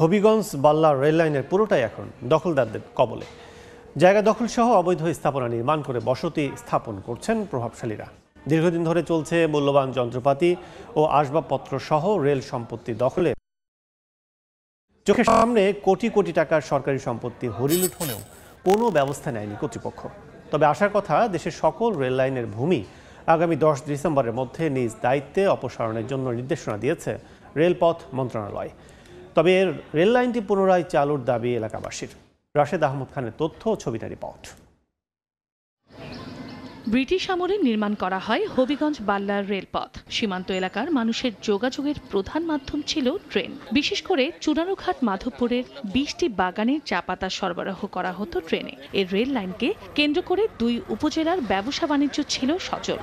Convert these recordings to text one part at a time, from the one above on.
Habiganj Balla rail লাইনের পুরোটাই এখন দখলদারদের কবলে। জায়গা দখলসহ অবৈধ স্থাপনা নির্মাণ করে বসতি স্থাপন করছেন প্রভাবশালীরা। দীর্ঘদিন ধরে চলছে মূল্যবান যন্ত্রপাতি ও আসবাবপত্র সহ রেল সম্পত্তি দখলে। চোখের সামনে কোটি কোটি টাকার সরকারি সম্পত্তি হরিলুট হলেও কোনো ব্যবস্থা নেয়নি কর্তৃপক্ষ। তবে আসার কথা, দেশের সকল রেল লাইনের ভূমি আগামী 10 ডিসেম্বরের মধ্যে নিজ দায়িত্বে অপসারণের জন্য নির্দেশনা দিয়েছে রেলপথ মন্ত্রণালয়। তবে এর রেল লাইনটি পুনরায় চালুর দাবি এলাকাবাসীর। রাশেদ আহমদ খানের তথ্য ও ছবিটা রিপোর্ট। ব্রিটিশ আমলে নির্মাণ করা হয় হবিগঞ্জ বাল্লার রেলপথ। সীমান্ত এলাকার মানুষের যোগাযোগের প্রধান মাধ্যম ছিল ট্রেন। বিশেষ করে চুনারুঘাট মাধবপুরের 20টি বাগানের চা পাতা সরবরাহ করা হতো ট্রেনে। এই রেল লাইনকে কেন্দ্র করে 2 উপজেলার ব্যবসা বাণিজ্য ছিল সচল।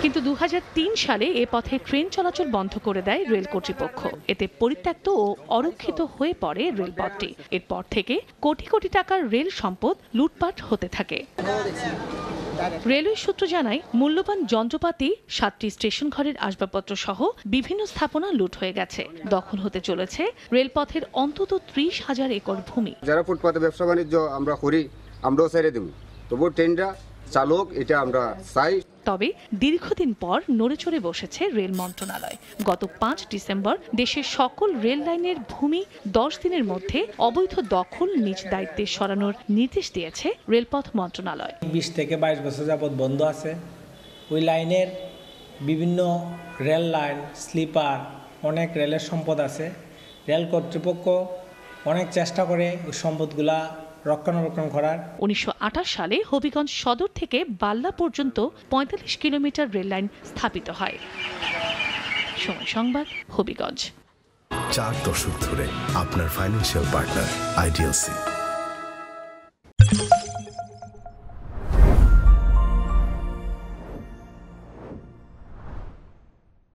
কিন্তু 2003 সালে এ পথে ট্রেন চলাচল বন্ধ করে দেয় রেল কর্তৃপক্ষ। এতে পরিত্যক্ত ও অরক্ষিত হয়ে পড়ে রেলপথটি। এরপর থেকে কোটি কোটি টাকার রেল সম্পদ লুটপাট হতে থাকে। রেলওয়ে সূত্র জানায়, মূল্যবান যন্ত্রপাতি, 7টি স্টেশন ঘরের আসবাবপত্র সহ বিভিন্ন স্থাপনা লুট হয়ে গেছে। দখল হতে চলেছে রেলপথের অন্তত 30,000 একর ভূমি। যারা ফুটপাতে ব্যবসা বাণিজ্য আমরা করি, আমরাও ছেড়ে দেব, তবু ট্রেনটা চালক, এটা আমরা চাই। তবে দীর্ঘদিন পর নড়েচড়ে বসেছে রেল মন্ত্রণালয়। গত 5 ডিসেম্বর দেশের সকল রেল লাইনের ভূমি 10 দিনের মধ্যে অবৈধ দখল নিজ দায়িত্বে সরানোর নির্দেশ দিয়েছে রেলপথ মন্ত্রণালয়। 20 থেকে 22 বছর যাবৎ বন্ধ আছে। ওই লাইনের বিভিন্ন রেল লাইন, স্লিপার, অনেক রেলের সম্পদ আছে। রেল কর্তৃপক্ষ অনেক চেষ্টা করে ওই সম্পদগুলা রক্ষণাবেক্ষণ করার। 1928 সালে হবিগঞ্জ সদর থেকে বাল্লা পর্যন্ত 45 কিলোমিটার রেল লাইন স্থাপিত হয়। সময় সংবাদ, হবিগঞ্জ। 4 দশক ধরে আপনার ফাইন্যান্সিয়াল পার্টনার আইডিএলসি।